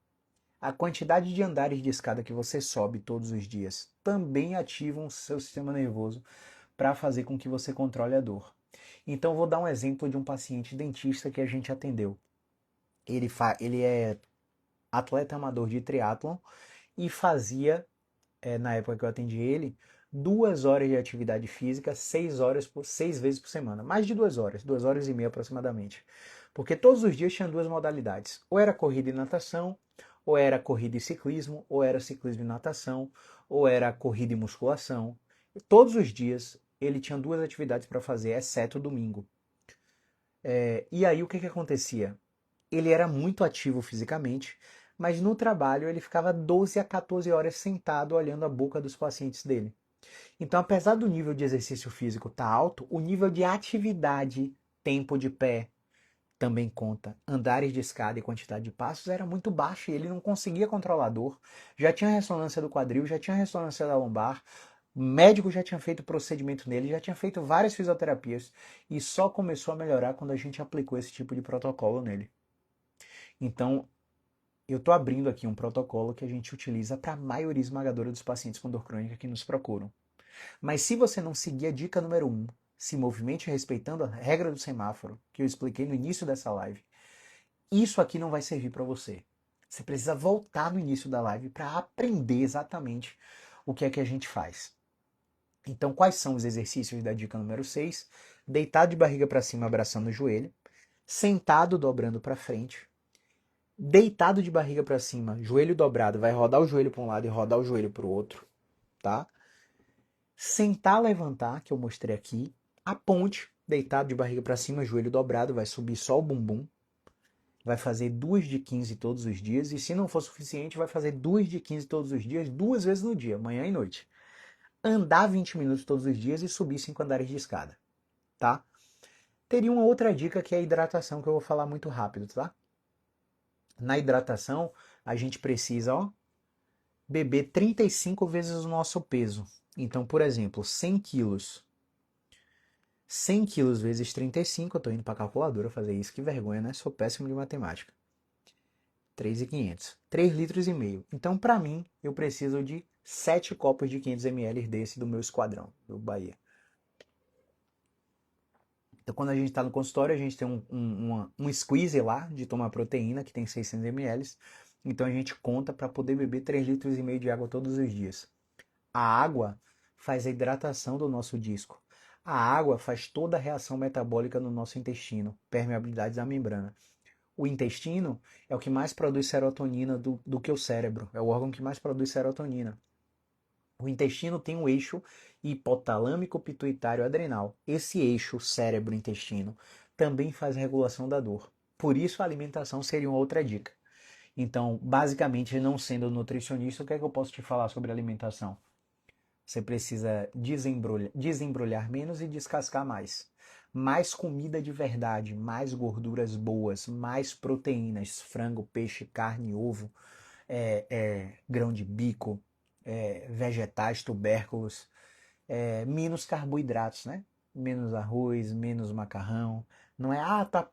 A quantidade de andares de escada que você sobe todos os dias também ativam o seu sistema nervoso para fazer com que você controle a dor. Então, vou dar um exemplo de um paciente dentista que a gente atendeu. Ele é atleta amador de triatlon e fazia, na época que eu atendi ele, 2 horas de atividade física, 6 vezes por semana. Mais de 2 horas, 2 horas e meia aproximadamente. Porque todos os dias tinha duas modalidades. Ou era corrida e natação, ou era corrida e ciclismo, ou era ciclismo e natação, ou era corrida e musculação. Todos os dias ele tinha duas atividades para fazer, exceto o domingo. E aí o que acontecia? Ele era muito ativo fisicamente, mas no trabalho ele ficava 12 a 14 horas sentado olhando a boca dos pacientes dele. Então, apesar do nível de exercício físico estar alto, o nível de atividade, tempo de pé, também conta. Andares de escada e quantidade de passos era muito baixo e ele não conseguia controlar a dor. Já tinha ressonância do quadril, já tinha ressonância da lombar, o médico já tinha feito procedimento nele, já tinha feito várias fisioterapias e só começou a melhorar quando a gente aplicou esse tipo de protocolo nele. Então, eu estou abrindo aqui um protocolo que a gente utiliza para a maioria esmagadora dos pacientes com dor crônica que nos procuram. Mas se você não seguir a dica número 1, se movimente respeitando a regra do semáforo, que eu expliquei no início dessa live, isso aqui não vai servir para você. Você precisa voltar no início da live para aprender exatamente o que é que a gente faz. Então, quais são os exercícios da dica número 6? Deitado de barriga para cima, abraçando o joelho. Sentado, dobrando para frente. Deitado de barriga para cima, joelho dobrado, vai rodar o joelho para um lado e rodar o joelho para o outro, tá? Sentar, levantar, que eu mostrei aqui. A ponte, deitado de barriga para cima, joelho dobrado, vai subir só o bumbum. Vai fazer 2 de 15 todos os dias. E se não for suficiente, vai fazer 2 de 15 todos os dias, 2 vezes no dia, manhã e noite. Andar 20 minutos todos os dias e subir 5 andares de escada, tá? Teria uma outra dica que é a hidratação, que eu vou falar muito rápido, tá? Na hidratação, a gente precisa, ó, beber 35 vezes o nosso peso. Então, por exemplo, 100 quilos. 100 quilos vezes 35, eu tô indo pra calculadora fazer isso, que vergonha, né? Sou péssimo de matemática. 3.500. 3 litros e meio. Então, para mim, eu preciso de 7 copos de 500 ml desse do meu esquadrão, do Bahia. Então, quando a gente está no consultório, a gente tem um squeeze lá de tomar proteína, que tem 600 ml. Então, a gente conta para poder beber 3 litros e meio de água todos os dias. A água faz a hidratação do nosso disco. A água faz toda a reação metabólica no nosso intestino, permeabilidade da membrana. O intestino é o que mais produz serotonina do que o cérebro. É o órgão que mais produz serotonina. O intestino tem um eixo hipotalâmico, pituitário, adrenal. Esse eixo cérebro-intestino também faz a regulação da dor. Por isso a alimentação seria uma outra dica. Então, basicamente, não sendo nutricionista, o que é que eu posso te falar sobre alimentação? Você precisa desembrulhar menos e descascar mais. Mais comida de verdade, mais gorduras boas, mais proteínas, frango, peixe, carne, ovo, grão de bico, vegetais, tubérculos, menos carboidratos, né? Menos arroz, menos macarrão. Não é,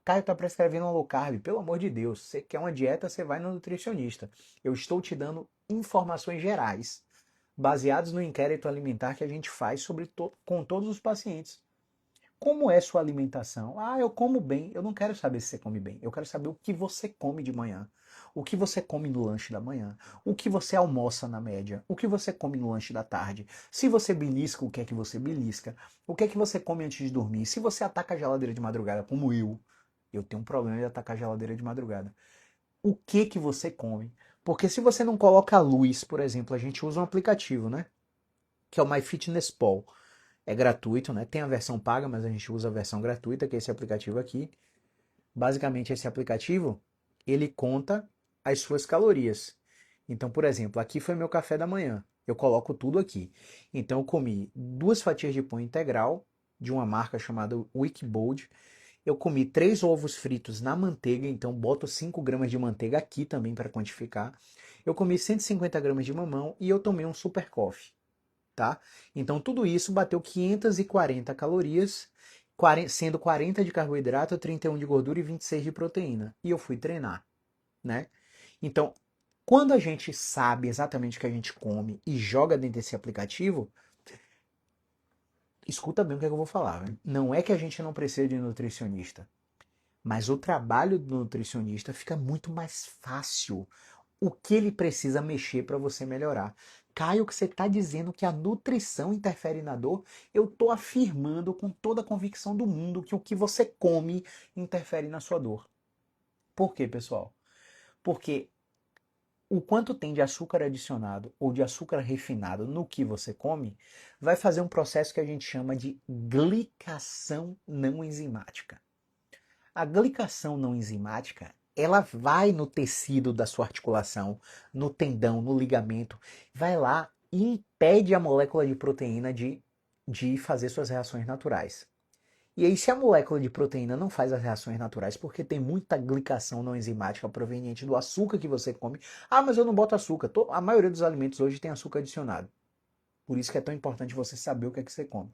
Caio tá prescrevendo um low carb. Pelo amor de Deus, você quer uma dieta, você vai no nutricionista. Eu estou te dando informações gerais, baseados no inquérito alimentar que a gente faz com todos os pacientes. Como é sua alimentação? Ah, eu como bem. Eu não quero saber se você come bem. Eu quero saber o que você come de manhã. O que você come no lanche da manhã. O que você almoça na média. O que você come no lanche da tarde. Se você belisca, o que é que você belisca. O que é que você come antes de dormir. Se você ataca a geladeira de madrugada, como eu. Eu tenho um problema de atacar a geladeira de madrugada. O que que você come? Porque se você não coloca a luz, por exemplo, a gente usa um aplicativo, né? Que é o MyFitnessPal. É gratuito, né? Tem a versão paga, mas a gente usa a versão gratuita, que é esse aplicativo aqui. Basicamente, esse aplicativo, ele conta as suas calorias. Então, por exemplo, aqui foi meu café da manhã. Eu coloco tudo aqui. Então, eu comi 2 fatias de pão integral, de uma marca chamada Wickbold. Eu comi 3 ovos fritos na manteiga, então boto 5 gramas de manteiga aqui também para quantificar. Eu comi 150 gramas de mamão e eu tomei um super coffee, tá? Então tudo isso bateu 540 calorias, sendo 40 de carboidrato, 31 de gordura e 26 de proteína. E eu fui treinar, né? Então, quando a gente sabe exatamente o que a gente come e joga dentro desse aplicativo, escuta bem o que é que eu vou falar, né? Não é que a gente não precisa de nutricionista, mas o trabalho do nutricionista fica muito mais fácil. O que ele precisa mexer para você melhorar? Caio, que você está dizendo que a nutrição interfere na dor? Eu estou afirmando com toda a convicção do mundo que o que você come interfere na sua dor. Por quê, pessoal? Porque o quanto tem de açúcar adicionado ou de açúcar refinado no que você come vai fazer um processo que a gente chama de glicação não enzimática. A glicação não enzimática, ela vai no tecido da sua articulação, no tendão, no ligamento, vai lá e impede a molécula de proteína de fazer suas reações naturais. E aí, se a molécula de proteína não faz as reações naturais, porque tem muita glicação não enzimática proveniente do açúcar que você come. Ah, mas eu não boto açúcar. A maioria dos alimentos hoje tem açúcar adicionado. Por isso que é tão importante você saber o que é que você come.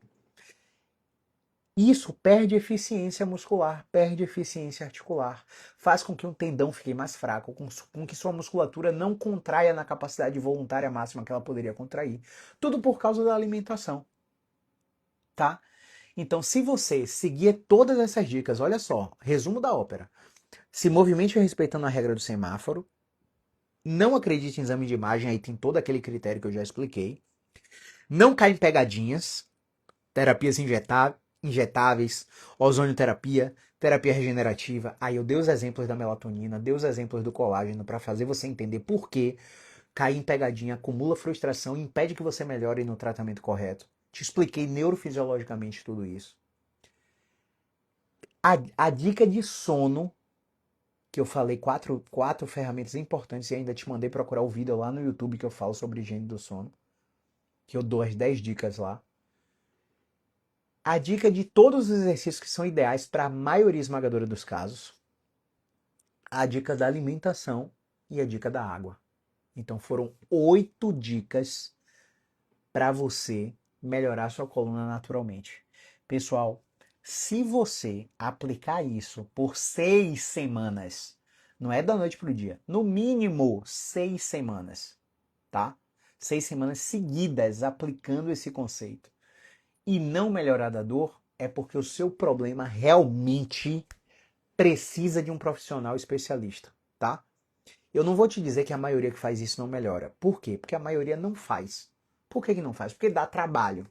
Isso perde eficiência muscular, perde eficiência articular, faz com que um tendão fique mais fraco, com que sua musculatura não contraia na capacidade voluntária máxima que ela poderia contrair. Tudo por causa da alimentação, tá? Então, se você seguir todas essas dicas, olha só, resumo da ópera. Se movimente respeitando a regra do semáforo, não acredite em exame de imagem, aí tem todo aquele critério que eu já expliquei. Não cai em pegadinhas, terapias injetáveis, ozonioterapia, terapia regenerativa. Aí eu dei os exemplos da melatonina, dei os exemplos do colágeno para fazer você entender por que cair em pegadinha acumula frustração e impede que você melhore no tratamento correto. Te expliquei neurofisiologicamente tudo isso. A dica de sono, que eu falei quatro ferramentas importantes e ainda te mandei procurar o vídeo lá no YouTube que eu falo sobre higiene do sono, que eu dou as 10 dicas lá. A dica de todos os exercícios que são ideais para a maioria esmagadora dos casos. A dica da alimentação e a dica da água. Então foram 8 dicas para você melhorar sua coluna naturalmente. Pessoal, se você aplicar isso por 6 semanas, não é da noite para o dia, no mínimo 6 semanas, tá? 6 semanas seguidas aplicando esse conceito e não melhorar da dor, é porque o seu problema realmente precisa de um profissional especialista, tá? Eu não vou te dizer que a maioria que faz isso não melhora. Por quê? Porque a maioria não faz. Por que que não faz? Porque dá trabalho.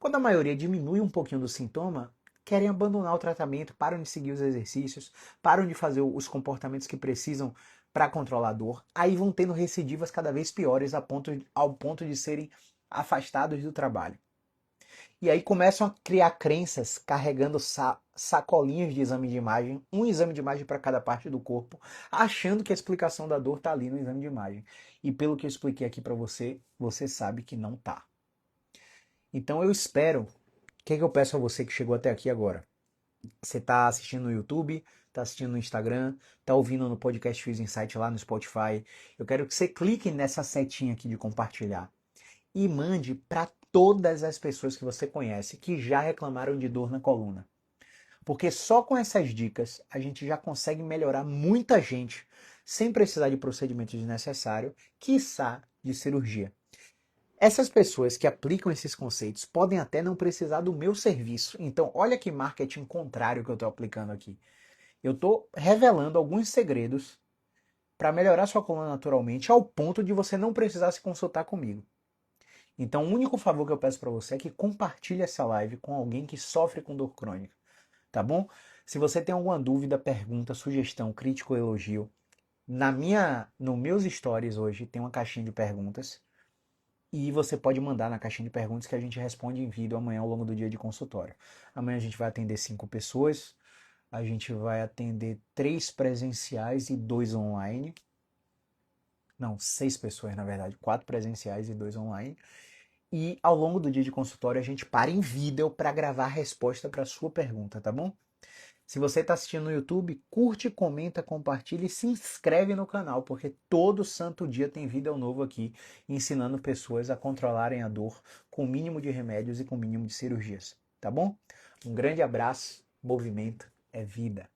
Quando a maioria diminui um pouquinho do sintoma, querem abandonar o tratamento, param de seguir os exercícios, param de fazer os comportamentos que precisam para controlar a dor, aí vão tendo recidivas cada vez piores ao ponto de serem afastados do trabalho. E aí começam a criar crenças carregando sacolinhas de exame de imagem, um exame de imagem para cada parte do corpo, achando que a explicação da dor está ali no exame de imagem. E pelo que eu expliquei aqui para você, você sabe que não tá. Então eu espero, o que é que eu peço a você que chegou até aqui agora? Você está assistindo no YouTube, está assistindo no Instagram, está ouvindo no podcast Fuse Insight lá no Spotify. Eu quero que você clique nessa setinha aqui de compartilhar e mande para todas as pessoas que você conhece que já reclamaram de dor na coluna. Porque só com essas dicas a gente já consegue melhorar muita gente sem precisar de procedimento desnecessário, quiçá de cirurgia. Essas pessoas que aplicam esses conceitos podem até não precisar do meu serviço. Então, olha que marketing contrário que eu estou aplicando aqui. Eu estou revelando alguns segredos para melhorar sua coluna naturalmente, ao ponto de você não precisar se consultar comigo. Então, o único favor que eu peço para você é que compartilhe essa live com alguém que sofre com dor crônica, tá bom? Se você tem alguma dúvida, pergunta, sugestão, crítica ou elogio, nos meus stories hoje tem uma caixinha de perguntas e você pode mandar na caixinha de perguntas que a gente responde em vídeo amanhã ao longo do dia de consultório. Amanhã a gente vai atender 5 pessoas, a gente vai atender 3 presenciais e 2 online. Não, 6 pessoas na verdade, 4 presenciais e 2 online. E ao longo do dia de consultório a gente para em vídeo para gravar a resposta para a sua pergunta, tá bom? Se você está assistindo no YouTube, curte, comenta, compartilha e se inscreve no canal, porque todo santo dia tem vídeo novo aqui, ensinando pessoas a controlarem a dor com o mínimo de remédios e com o mínimo de cirurgias, tá bom? Um grande abraço, movimento é vida.